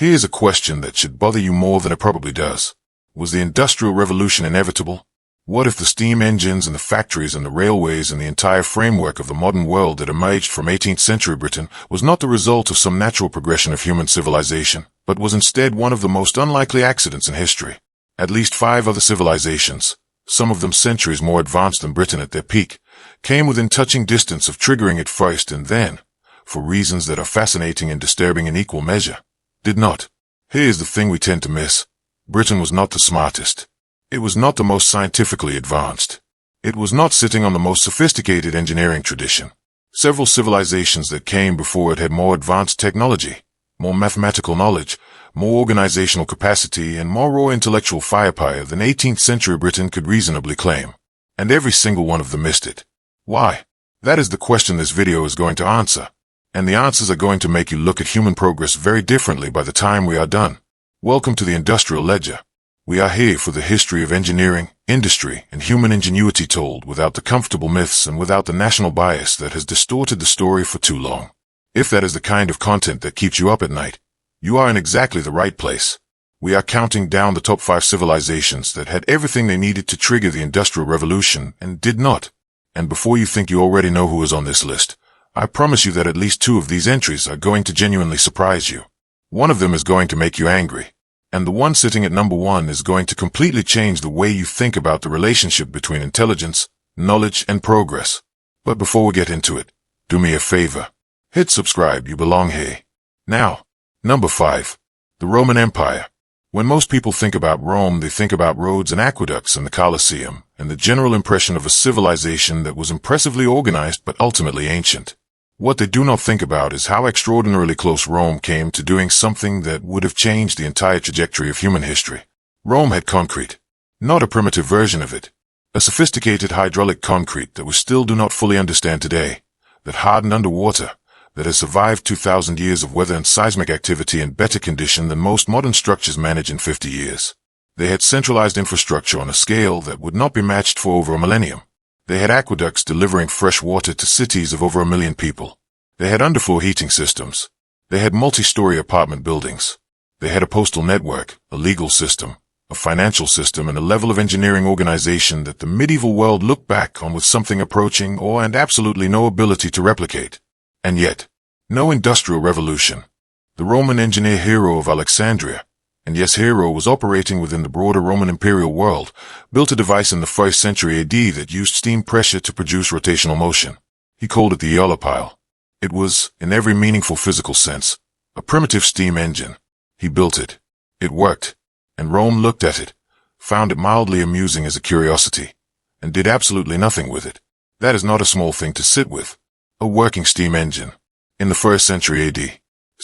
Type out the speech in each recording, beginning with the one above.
Here's a question that should bother you more than it probably does. Was the Industrial Revolution inevitable? What if the steam engines and the factories and the railways and the entire framework of the modern world that emerged from 18th century Britain was not the result of some natural progression of human civilization, but was instead one of the most unlikely accidents in history? At least 5 other civilizations, some of them centuries more advanced than Britain at their peak, came within touching distance of triggering it first and then, for reasons that are fascinating and disturbing in equal measure, did not. Here's the thing we tend to miss. Britain was not the smartest. It was not the most scientifically advanced. It was not sitting on the most sophisticated engineering tradition. Several civilizations that came before it had more advanced technology, more mathematical knowledge, more organizational capacity, and more raw intellectual firepower than 18th century Britain could reasonably claim. And every single one of them missed it. Why? That is the question this video is going to answer. And the answers are going to make you look at human progress very differently by the time we are done. Welcome to the Industrial Ledger. We are here for the history of engineering, industry, and human ingenuity told without the comfortable myths and without the national bias that has distorted the story for too long. If that is the kind of content that keeps you up at night, you are in exactly the right place. We are counting down the top 5 civilizations that had everything they needed to trigger the Industrial Revolution and did not. And before you think you already know who is on this list, I promise you that at least 2 of these entries are going to genuinely surprise you. One of them is going to make you angry. And the one sitting at number 1 is going to completely change the way you think about the relationship between intelligence, knowledge, and progress. But before we get into it, do me a favor. Hit subscribe, you belong here. Now, number 5. The Roman Empire. When most people think about Rome, they think about roads and aqueducts and the Colosseum, and the general impression of a civilization that was impressively organized but ultimately ancient. What they do not think about is how extraordinarily close Rome came to doing something that would have changed the entire trajectory of human history. Rome had concrete. Not a primitive version of it. A sophisticated hydraulic concrete that we still do not fully understand today, that hardened underwater, that has survived 2,000 years of weather and seismic activity in better condition than most modern structures manage in 50 years. They had centralized infrastructure on a scale that would not be matched for over a millennium. They had aqueducts delivering fresh water to cities of over 1 million people. They had underfloor heating systems. They had multi-story apartment buildings. They had a postal network, a legal system, a financial system, and a level of engineering organization that the medieval world looked back on with something approaching awe and absolutely no ability to replicate. And yet, no industrial revolution. The Roman engineer Hero of Alexandria, and yes, Hero was operating within the broader Roman imperial world, built a device in the 1st century AD that used steam pressure to produce rotational motion. He called it the Eolipile. It was, in every meaningful physical sense, a primitive steam engine. He built it. It worked. And Rome looked at it, found it mildly amusing as a curiosity, and did absolutely nothing with it. That is not a small thing to sit with. A working steam engine. In the 1st century AD.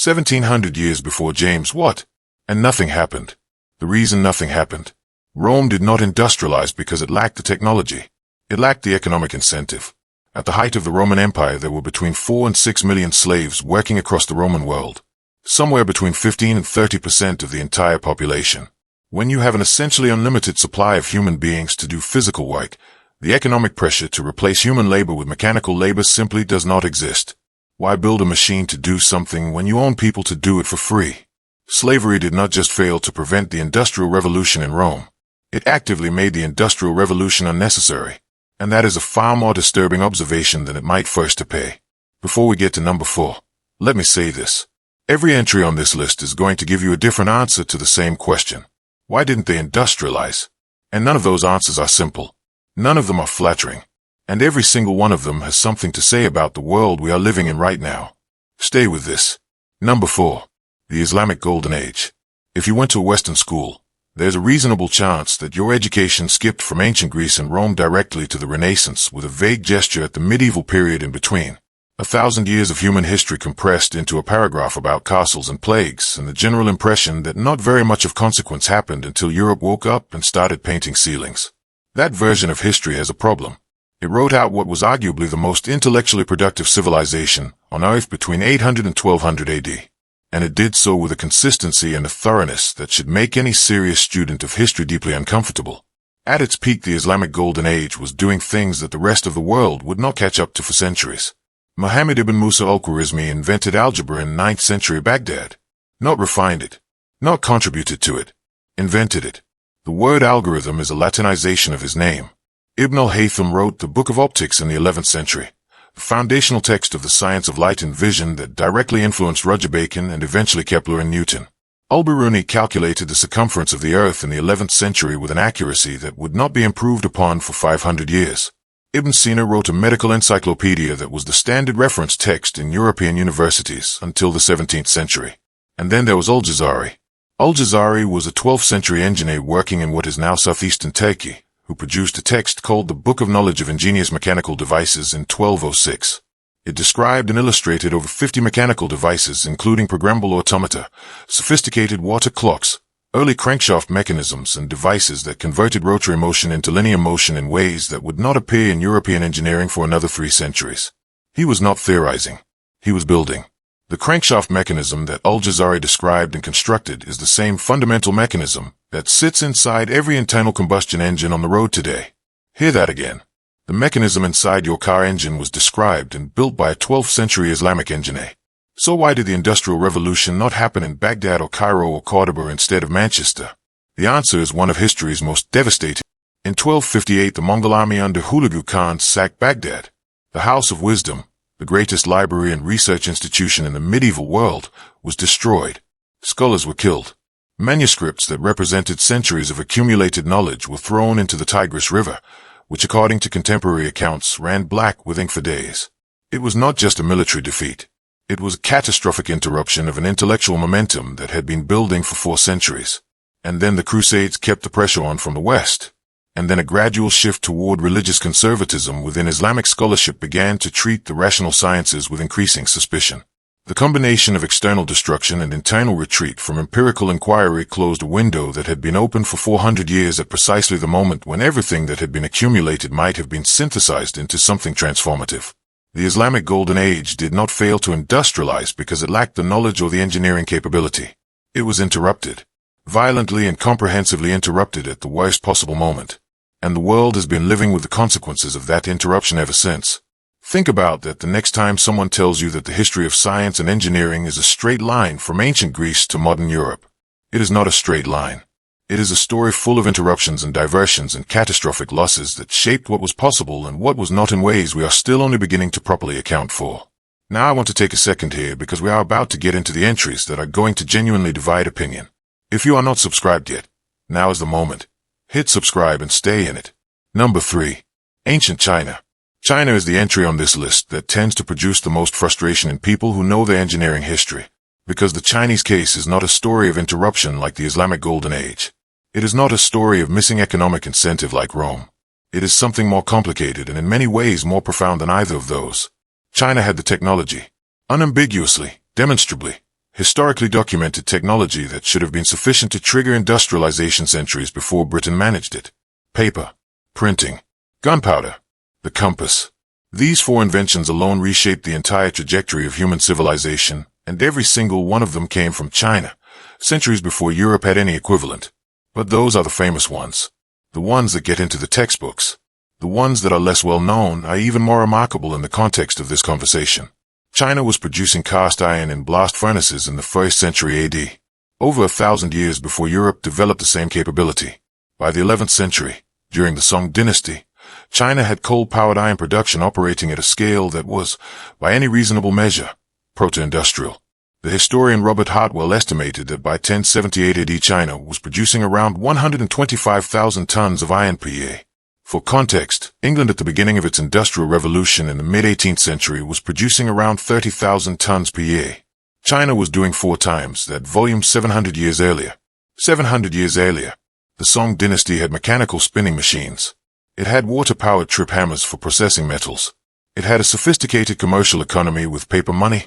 1700 years before James Watt. And nothing happened. The reason nothing happened. Rome did not industrialize because it lacked the technology. It lacked the economic incentive. At the height of the Roman Empire, there were between 4 and 6 million slaves working across the Roman world. Somewhere between 15 and 30% of the entire population. When you have an essentially unlimited supply of human beings to do physical work, the economic pressure to replace human labor with mechanical labor simply does not exist. Why build a machine to do something when you own people to do it for free? Slavery did not just fail to prevent the Industrial Revolution in Rome. It actively made the Industrial Revolution unnecessary. And that is a far more disturbing observation than it might first appear. Before we get to number 4, let me say this. Every entry on this list is going to give you a different answer to the same question. Why didn't they industrialize? And none of those answers are simple. None of them are flattering. And every single one of them has something to say about the world we are living in right now. Stay with this. Number 4. The Islamic Golden Age. If you went to a Western school, there's a reasonable chance that your education skipped from ancient Greece and Rome directly to the Renaissance with a vague gesture at the medieval period in between. 1,000 years of human history compressed into a paragraph about castles and plagues, and the general impression that not very much of consequence happened until Europe woke up and started painting ceilings. That version of history has a problem. It wrote out what was arguably the most intellectually productive civilization on Earth between 800 and 1200 AD. And it did so with a consistency and a thoroughness that should make any serious student of history deeply uncomfortable. At its peak, the Islamic Golden Age was doing things that the rest of the world would not catch up to for centuries. Muhammad ibn Musa al-Khwarizmi invented algebra in 9th century Baghdad. Not refined it, Not contributed to it. Invented it. The word algorithm is a Latinization of his name. Ibn al-Haytham wrote the Book of Optics in the 11th century, the foundational text of the science of light and vision that directly influenced Roger Bacon and eventually Kepler and Newton. Al-Biruni calculated the circumference of the Earth in the 11th century with an accuracy that would not be improved upon for 500 years. Ibn Sina wrote a medical encyclopedia that was the standard reference text in European universities until the 17th century. And then there was Al-Jazari. Al-Jazari was a 12th century engineer working in what is now southeastern Turkey, who produced a text called the Book of Knowledge of Ingenious Mechanical Devices in 1206. It described and illustrated over 50 mechanical devices, including programmable automata, sophisticated water clocks, early crankshaft mechanisms, and devices that converted rotary motion into linear motion in ways that would not appear in European engineering for another 3 centuries. He was not theorizing. He was building. The crankshaft mechanism that Al-Jazari described and constructed is the same fundamental mechanism that sits inside every internal combustion engine on the road today. Hear that again. The mechanism inside your car engine was described and built by a 12th century Islamic engineer. So why did the Industrial Revolution not happen in Baghdad or Cairo or Cordoba instead of Manchester? The answer is one of history's most devastating. In 1258, the Mongol army under Hulagu Khan sacked Baghdad. The House of Wisdom, the greatest library and research institution in the medieval world, was destroyed. Scholars were killed. Manuscripts that represented centuries of accumulated knowledge were thrown into the Tigris River, which according to contemporary accounts ran black with ink for days. It was not just a military defeat. It was a catastrophic interruption of an intellectual momentum that had been building for 4 centuries. And then the Crusades kept the pressure on from the West. And then a gradual shift toward religious conservatism within Islamic scholarship began to treat the rational sciences with increasing suspicion. The combination of external destruction and internal retreat from empirical inquiry closed a window that had been open for 400 years at precisely the moment when everything that had been accumulated might have been synthesized into something transformative. The Islamic Golden Age did not fail to industrialize because it lacked the knowledge or the engineering capability. It was interrupted. Violently and comprehensively interrupted at the worst possible moment. And the world has been living with the consequences of that interruption ever since. Think about that the next time someone tells you that the history of science and engineering is a straight line from ancient Greece to modern Europe. It is not a straight line. It is a story full of interruptions and diversions and catastrophic losses that shaped what was possible and what was not in ways we are still only beginning to properly account for. Now I want to take a second here because we are about to get into the entries that are going to genuinely divide opinion. If you are not subscribed yet, now is the moment. Hit subscribe and stay in it. Number 3. Ancient China. China is the entry on this list that tends to produce the most frustration in people who know their engineering history, because the Chinese case is not a story of interruption like the Islamic Golden Age. It is not a story of missing economic incentive like Rome. It is something more complicated and in many ways more profound than either of those. China had the technology. Unambiguously, demonstrably, historically documented technology that should have been sufficient to trigger industrialization centuries before Britain managed it. Paper, printing, gunpowder, the compass. These 4 inventions alone reshaped the entire trajectory of human civilization, and every single one of them came from China, centuries before Europe had any equivalent. But those are the famous ones. The ones that get into the textbooks. The ones that are less well known are even more remarkable in the context of this conversation. China was producing cast iron in blast furnaces in the 1st century AD, over 1,000 years before Europe developed the same capability. By the 11th century, during the Song dynasty, China had coal-powered iron production operating at a scale that was, by any reasonable measure, proto-industrial. The historian Robert Hartwell estimated that by 1078 AD China was producing around 125,000 tons of iron per year. For context, England at the beginning of its Industrial Revolution in the mid-18th century was producing around 30,000 tons per year. China was doing 4 times that volume 700 years earlier. 700 years earlier, the Song dynasty had mechanical spinning machines. It had water-powered trip hammers for processing metals. It had a sophisticated commercial economy with paper money,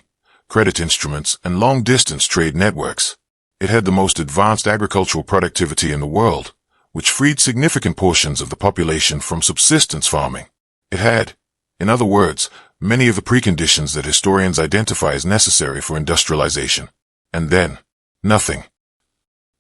credit instruments, and long-distance trade networks. It had the most advanced agricultural productivity in the world, which freed significant portions of the population from subsistence farming. It had, in other words, many of the preconditions that historians identify as necessary for industrialization. And then, nothing.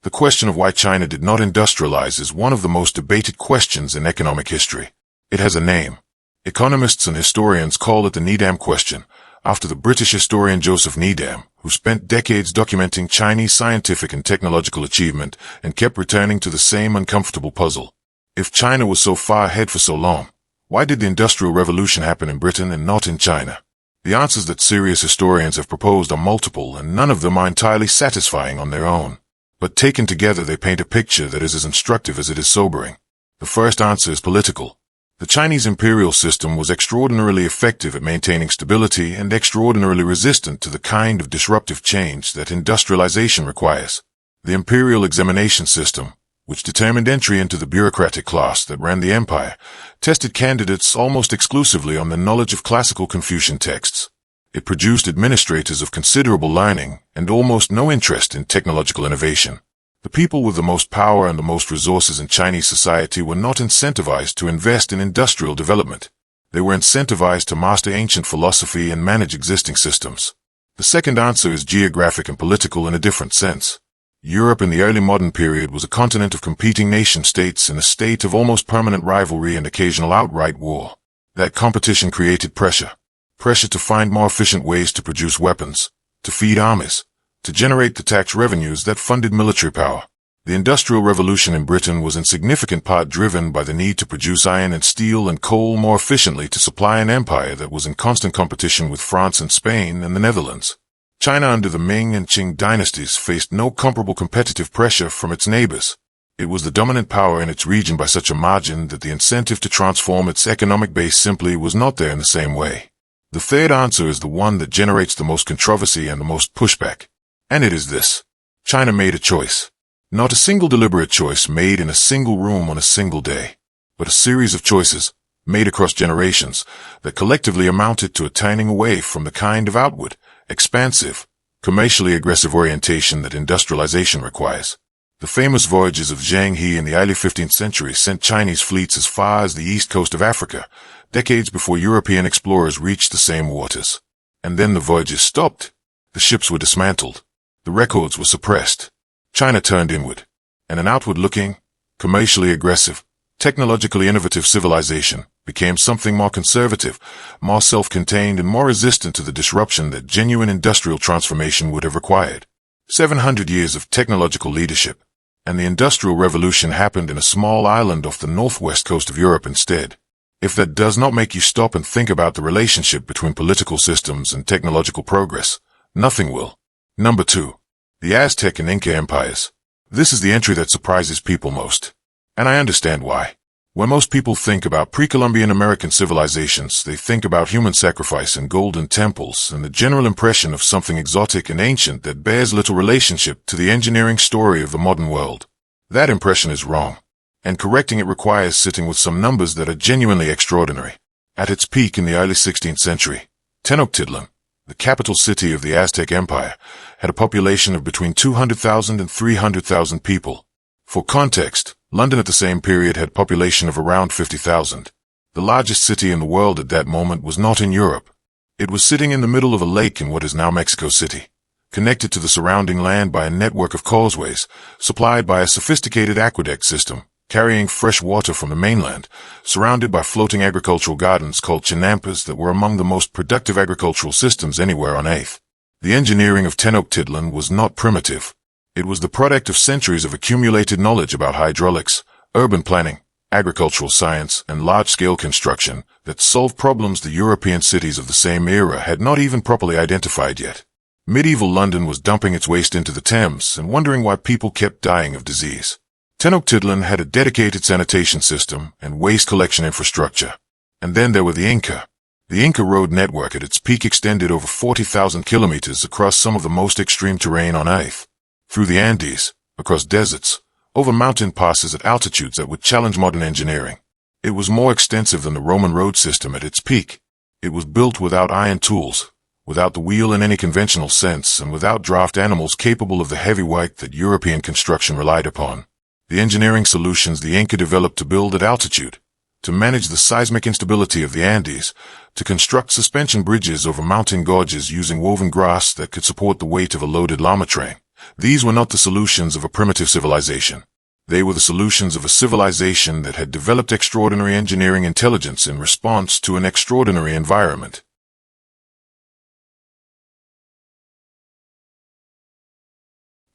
The question of why China did not industrialize is one of the most debated questions in economic history. It has a name. Economists and historians call it the Needham question, after the British historian Joseph Needham, who spent decades documenting Chinese scientific and technological achievement and kept returning to the same uncomfortable puzzle. If China was so far ahead for so long, why did the Industrial Revolution happen in Britain and not in China? The answers that serious historians have proposed are multiple, and none of them are entirely satisfying on their own. But taken together, they paint a picture that is as instructive as it is sobering. The first answer is political. The Chinese imperial system was extraordinarily effective at maintaining stability and extraordinarily resistant to the kind of disruptive change that industrialization requires. The imperial examination system, which determined entry into the bureaucratic class that ran the empire, tested candidates almost exclusively on the knowledge of classical Confucian texts. It produced administrators of considerable learning and almost no interest in technological innovation. The people with the most power and the most resources in Chinese society were not incentivized to invest in industrial development. They were incentivized to master ancient philosophy and manage existing systems. The second answer is geographic and political in a different sense. Europe in the early modern period was a continent of competing nation-states in a state of almost permanent rivalry and occasional outright war. That competition created pressure. Pressure to find more efficient ways to produce weapons, to feed armies, to generate the tax revenues that funded military power. The Industrial Revolution in Britain was in significant part driven by the need to produce iron and steel and coal more efficiently to supply an empire that was in constant competition with France and Spain and the Netherlands. China under the Ming and Qing dynasties faced no comparable competitive pressure from its neighbors. It was the dominant power in its region by such a margin that the incentive to transform its economic base simply was not there in the same way. The third answer is the one that generates the most controversy and the most pushback. And it is this. China made a choice. Not a single deliberate choice made in a single room on a single day, but a series of choices, made across generations, that collectively amounted to a turning away from the kind of outward, expansive, commercially aggressive orientation that industrialization requires. The famous voyages of Zheng He in the early 15th century sent Chinese fleets as far as the east coast of Africa, decades before European explorers reached the same waters. And then the voyages stopped. The ships were dismantled. The records were suppressed. China turned inward, and an outward-looking, commercially aggressive, technologically innovative civilization became something more conservative, more self-contained, and more resistant to the disruption that genuine industrial transformation would have required. 700 years of technological leadership, and the Industrial Revolution happened in a small island off the northwest coast of Europe instead. If that does not make you stop and think about the relationship between political systems and technological progress, nothing will. Number 2. The Aztec and Inca empires. This is the entry that surprises people most. And I understand why. When most people think about pre-Columbian American civilizations, they think about human sacrifice and golden temples and the general impression of something exotic and ancient that bears little relationship to the engineering story of the modern world. That impression is wrong, and correcting it requires sitting with some numbers that are genuinely extraordinary. At its peak in the early 16th century, Tenochtitlan, the capital city of the Aztec Empire, had a population of between 200,000 and 300,000 people. For context, London at the same period had a population of around 50,000. The largest city in the world at that moment was not in Europe. It was sitting in the middle of a lake in what is now Mexico City, connected to the surrounding land by a network of causeways, supplied by a sophisticated aqueduct system, carrying fresh water from the mainland, surrounded by floating agricultural gardens called chinampas that were among the most productive agricultural systems anywhere on Earth. The engineering of Tenochtitlan was not primitive. It was the product of centuries of accumulated knowledge about hydraulics, urban planning, agricultural science, and large-scale construction that solved problems the European cities of the same era had not even properly identified yet. Medieval London was dumping its waste into the Thames and wondering why people kept dying of disease. Tenochtitlan had a dedicated sanitation system and waste collection infrastructure. And then there were the Inca. The Inca road network at its peak extended over 40,000 kilometers across some of the most extreme terrain on Earth. Through the Andes, across deserts, over mountain passes at altitudes that would challenge modern engineering. It was more extensive than the Roman road system at its peak. It was built without iron tools, without the wheel in any conventional sense, and without draft animals capable of the heavy work that European construction relied upon. The engineering solutions the Inca developed to build at altitude, to manage the seismic instability of the Andes, to construct suspension bridges over mountain gorges using woven grass that could support the weight of a loaded llama train. These were not the solutions of a primitive civilization. They were the solutions of a civilization that had developed extraordinary engineering intelligence in response to an extraordinary environment.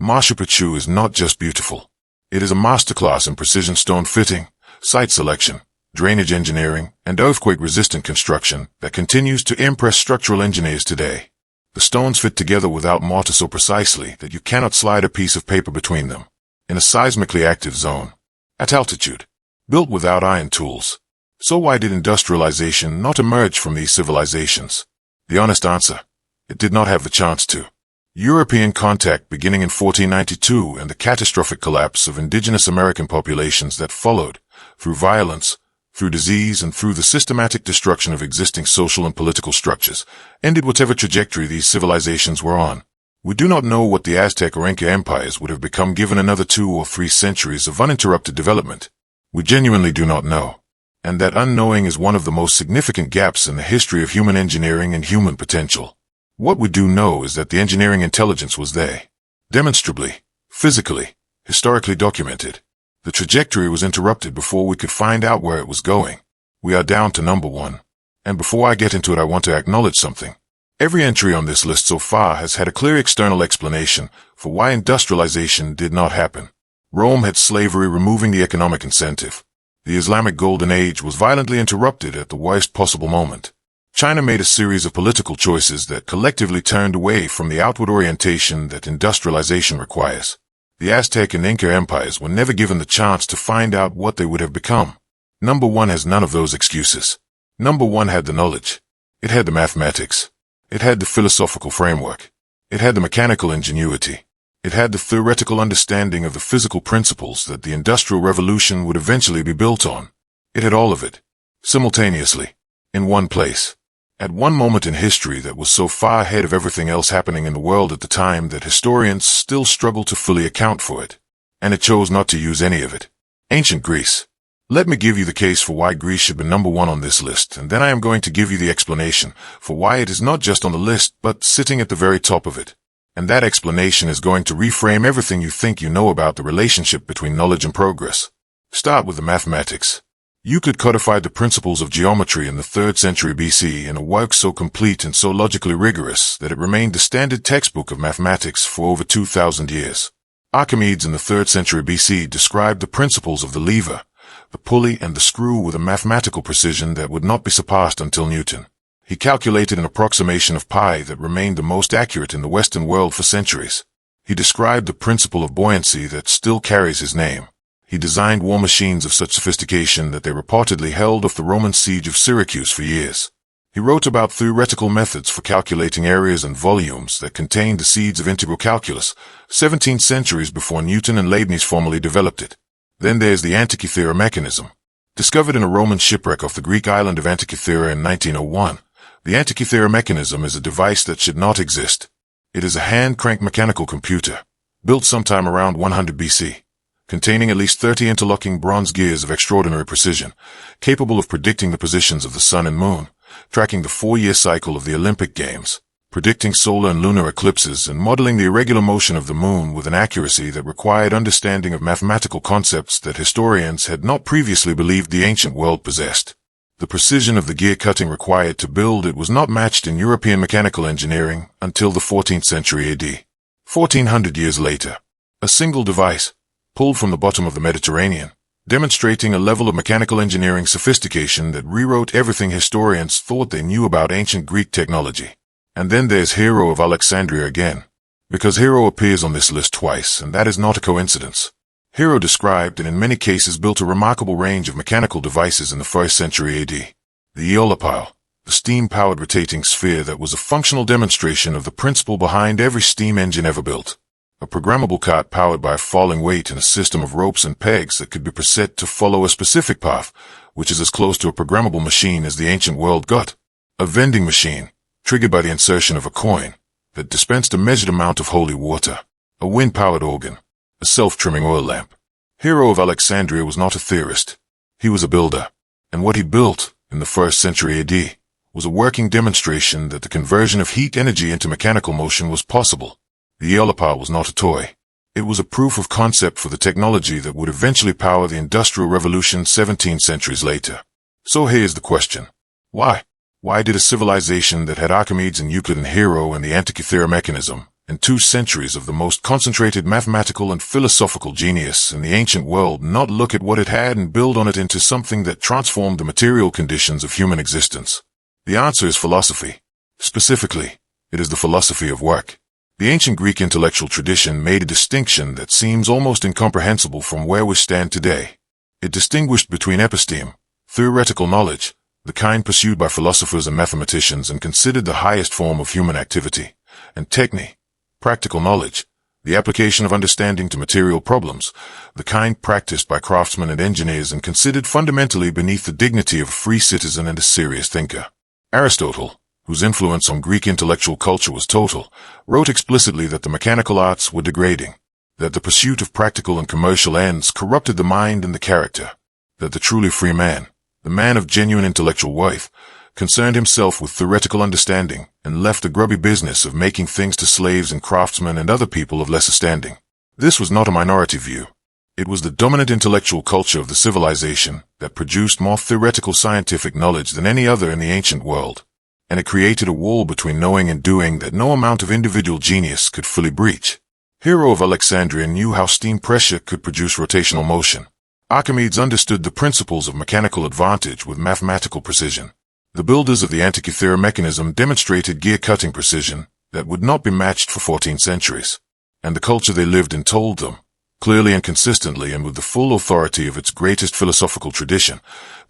Machu Picchu is not just beautiful. It is a masterclass in precision stone fitting, site selection, drainage engineering, and earthquake-resistant construction that continues to impress structural engineers today. The stones fit together without mortar so precisely that you cannot slide a piece of paper between them. In a seismically active zone. At altitude. Built without iron tools. So why did industrialization not emerge from these civilizations? The honest answer: it did not have the chance to. European contact beginning in 1492 and the catastrophic collapse of indigenous American populations that followed, through violence, through disease, and through the systematic destruction of existing social and political structures, ended whatever trajectory these civilizations were on. We do not know what the Aztec or Inca empires would have become given another 2 or 3 centuries of uninterrupted development. We genuinely do not know. And that unknowing is one of the most significant gaps in the history of human engineering and human potential. What we do know is that the engineering intelligence was there. Demonstrably, physically, historically documented. The trajectory was interrupted before we could find out where it was going. We are down to number 1. And before I get into it, I want to acknowledge something. Every entry on this list so far has had a clear external explanation for why industrialization did not happen. Rome had slavery, removing the economic incentive. The Islamic Golden Age was violently interrupted at the worst possible moment. China made a series of political choices that collectively turned away from the outward orientation that industrialization requires. The Aztec and Inca empires were never given the chance to find out what they would have become. Number 1 has none of those excuses. Number 1 had the knowledge. It had the mathematics. It had the philosophical framework. It had the mechanical ingenuity. It had the theoretical understanding of the physical principles that the Industrial Revolution would eventually be built on. It had all of it. Simultaneously. In one place. At one moment in history that was so far ahead of everything else happening in the world at the time that historians still struggle to fully account for it. And it chose not to use any of it. Ancient Greece. Let me give you the case for why Greece should be number 1 on this list, and then I am going to give you the explanation for why it is not just on the list, but sitting at the very top of it. And that explanation is going to reframe everything you think you know about the relationship between knowledge and progress. Start with the mathematics. Euclid codified the principles of geometry in the 3rd century BC in a work so complete and so logically rigorous that it remained the standard textbook of mathematics for over 2,000 years. Archimedes in the 3rd century BC described the principles of the lever, the pulley, and the screw with a mathematical precision that would not be surpassed until Newton. He calculated an approximation of pi that remained the most accurate in the Western world for centuries. He described the principle of buoyancy that still carries his name. He designed war machines of such sophistication that they reportedly held off the Roman siege of Syracuse for years. He wrote about theoretical methods for calculating areas and volumes that contained the seeds of integral calculus, 17 centuries before Newton and Leibniz formally developed it. Then there's the Antikythera mechanism. Discovered in a Roman shipwreck off the Greek island of Antikythera in 1901, the Antikythera mechanism is a device that should not exist. It is a hand-cranked mechanical computer, built sometime around 100 BC. Containing at least 30 interlocking bronze gears of extraordinary precision, capable of predicting the positions of the sun and moon, tracking the 4-year cycle of the Olympic Games, predicting solar and lunar eclipses, and modeling the irregular motion of the moon with an accuracy that required understanding of mathematical concepts that historians had not previously believed the ancient world possessed. The precision of the gear cutting required to build it was not matched in European mechanical engineering until the 14th century AD. 1400 years later, a single device, pulled from the bottom of the Mediterranean, demonstrating a level of mechanical engineering sophistication that rewrote everything historians thought they knew about ancient Greek technology. And then there's Hero of Alexandria again, because Hero appears on this list twice, and that is not a coincidence. Hero described and in many cases built a remarkable range of mechanical devices in the 1st century AD. The Aeolipile, the steam-powered rotating sphere that was a functional demonstration of the principle behind every steam engine ever built. A programmable cart powered by a falling weight and a system of ropes and pegs that could be preset to follow a specific path, which is as close to a programmable machine as the ancient world got. A vending machine, triggered by the insertion of a coin, that dispensed a measured amount of holy water. A wind-powered organ. A self-trimming oil lamp. Hero of Alexandria was not a theorist. He was a builder. And what he built, in the 1st century AD, was a working demonstration that the conversion of heat energy into mechanical motion was possible. The Aeolipile was not a toy. It was a proof of concept for the technology that would eventually power the Industrial Revolution 17 centuries later. So here's the question. Why? Why did a civilization that had Archimedes and Euclid and Hero and the Antikythera mechanism, and 2 centuries of the most concentrated mathematical and philosophical genius in the ancient world not look at what it had and build on it into something that transformed the material conditions of human existence? The answer is philosophy. Specifically, it is the philosophy of work. The ancient Greek intellectual tradition made a distinction that seems almost incomprehensible from where we stand today. It distinguished between episteme, theoretical knowledge, the kind pursued by philosophers and mathematicians and considered the highest form of human activity, and techne, practical knowledge, the application of understanding to material problems, the kind practiced by craftsmen and engineers and considered fundamentally beneath the dignity of a free citizen and a serious thinker. Aristotle, whose influence on Greek intellectual culture was total, wrote explicitly that the mechanical arts were degrading, that the pursuit of practical and commercial ends corrupted the mind and the character, that the truly free man, the man of genuine intellectual worth, concerned himself with theoretical understanding and left the grubby business of making things to slaves and craftsmen and other people of lesser standing. This was not a minority view. It was the dominant intellectual culture of the civilization that produced more theoretical scientific knowledge than any other in the ancient world, and it created a wall between knowing and doing that no amount of individual genius could fully breach. Hero of Alexandria knew how steam pressure could produce rotational motion. Archimedes understood the principles of mechanical advantage with mathematical precision. The builders of the Antikythera mechanism demonstrated gear-cutting precision that would not be matched for 14 centuries, and the culture they lived in told them, clearly and consistently and with the full authority of its greatest philosophical tradition,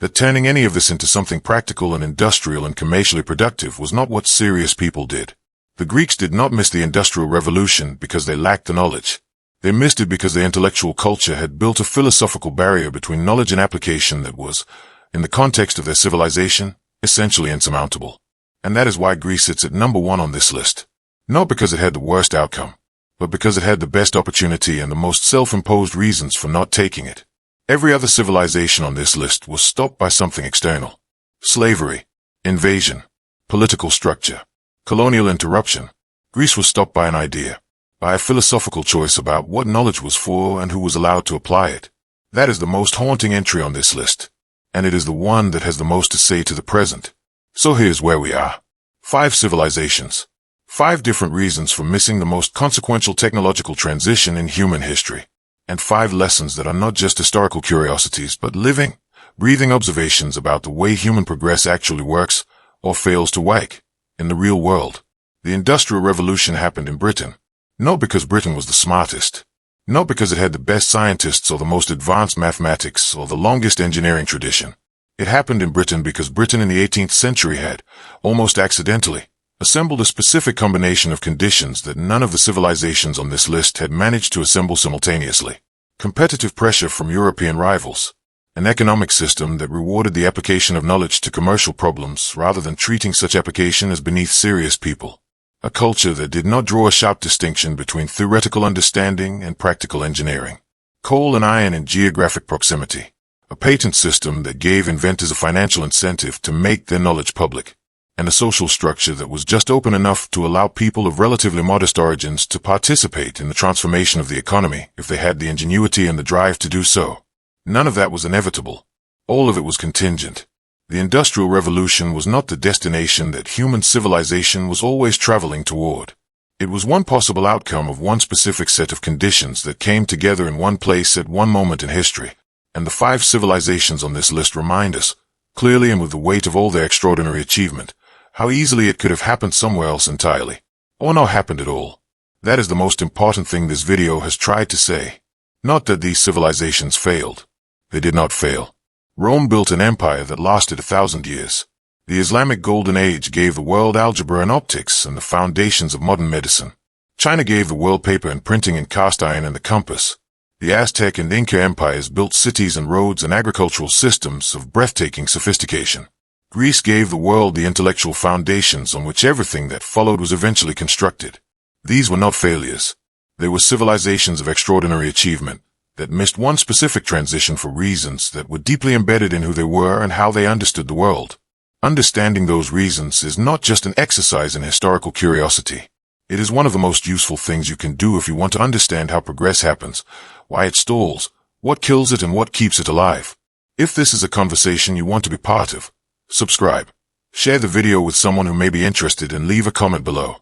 that turning any of this into something practical and industrial and commercially productive was not what serious people did. The Greeks did not miss the Industrial Revolution because they lacked the knowledge. They missed it because their intellectual culture had built a philosophical barrier between knowledge and application that was, in the context of their civilization, essentially insurmountable. And that is why Greece sits at number 1 on this list. Not because it had the worst outcome, but because it had the best opportunity and the most self-imposed reasons for not taking it. Every other civilization on this list was stopped by something external. Slavery, invasion, political structure, colonial interruption. Greece was stopped by an idea, by a philosophical choice about what knowledge was for and who was allowed to apply it. That is the most haunting entry on this list, and it is the one that has the most to say to the present. So here's where we are. 5 civilizations. 5 different reasons for missing the most consequential technological transition in human history. And 5 lessons that are not just historical curiosities, but living, breathing observations about the way human progress actually works, or fails to work, in the real world. The Industrial Revolution happened in Britain. Not because Britain was the smartest. Not because it had the best scientists or the most advanced mathematics or the longest engineering tradition. It happened in Britain because Britain in the 18th century had, almost accidentally, assembled a specific combination of conditions that none of the civilizations on this list had managed to assemble simultaneously. Competitive pressure from European rivals. An economic system that rewarded the application of knowledge to commercial problems rather than treating such application as beneath serious people. A culture that did not draw a sharp distinction between theoretical understanding and practical engineering. Coal and iron in geographic proximity. A patent system that gave inventors a financial incentive to make their knowledge public. And a social structure that was just open enough to allow people of relatively modest origins to participate in the transformation of the economy if they had the ingenuity and the drive to do so. None of that was inevitable. All of it was contingent. The Industrial Revolution was not the destination that human civilization was always traveling toward. It was one possible outcome of one specific set of conditions that came together in one place at one moment in history. And the 5 civilizations on this list remind us, clearly and with the weight of all their extraordinary achievement, how easily it could have happened somewhere else entirely, or not happened at all. That is the most important thing this video has tried to say. Not that these civilizations failed. They did not fail. Rome built an empire that lasted 1,000 years. The Islamic Golden Age gave the world algebra and optics and the foundations of modern medicine. China gave the world paper and printing and cast iron and the compass. The Aztec and Inca empires built cities and roads and agricultural systems of breathtaking sophistication. Greece gave the world the intellectual foundations on which everything that followed was eventually constructed. These were not failures. They were civilizations of extraordinary achievement that missed one specific transition for reasons that were deeply embedded in who they were and how they understood the world. Understanding those reasons is not just an exercise in historical curiosity. It is one of the most useful things you can do if you want to understand how progress happens, why it stalls, what kills it, and what keeps it alive. If this is a conversation you want to be part of, subscribe, share the video with someone who may be interested, and leave a comment below.